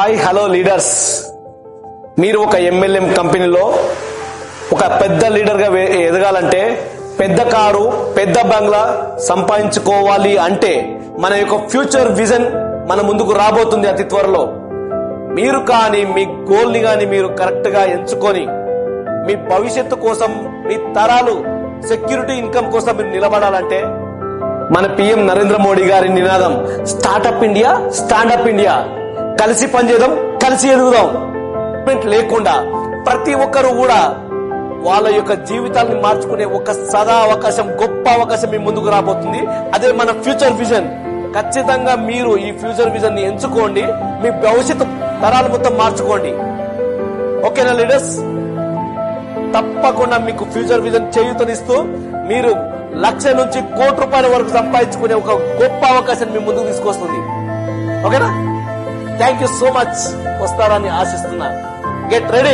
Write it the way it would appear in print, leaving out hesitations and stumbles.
Hi hello leaders, మీరు ఒక MLM కంపెనీలో ఒక పెద్ద లీడర్ గా ఎదగాలంటే, పెద్ద కారు పెద్ద బంగ్లా సంపాదించుకోవాలి అంటే మన యొక్క ఫ్యూచర్ విజన్ మన ముందుకు రాబోతుంది అతి త్వరలో. మీరు కానీ మీ గోల్ ని కానీ మీరు కరెక్ట్ గా ఎంచుకొని మీ భవిష్యత్తు కోసం, మీ తరాలు సెక్యూరిటీ ఇన్కమ్ కోసం మీరు నిలబడాలంటే మన పిఎం నరేంద్ర మోడీ గారి నినాదం స్టార్టప్ ఇండియా, స్టాండప్ ఇండియా. కలిసి పనిచేద్దాం, కలిసి ఎదుగుదాం. లేకుండా ప్రతి ఒక్కరు కూడా వాళ్ళ యొక్క జీవితాన్ని మార్చుకునే ఒక సదా అవకాశం, గొప్ప అవకాశం మీ ముందుకు రాబోతుంది. అదే మన ఫ్యూచర్ విజన్. ఖచ్చితంగా మీరు ఈ ఫ్యూచర్ విజన్ ని ఎంచుకోండి, మీ భవిష్యత్తు తరాలు మొత్తం మార్చుకోండి. ఓకేనా లీడర్స్? తప్పకుండా మీకు ఫ్యూచర్ విజన్ చేయూతనిస్తూ మీరు లక్ష నుంచి కోటి రూపాయల వరకు సంపాదించుకునే ఒక గొప్ప అవకాశాన్ని మీ ముందుకు తీసుకొస్తుంది. ఓకేనా? Thank you so much. వస్తారని ఆశిస్తున్నా. Get ready.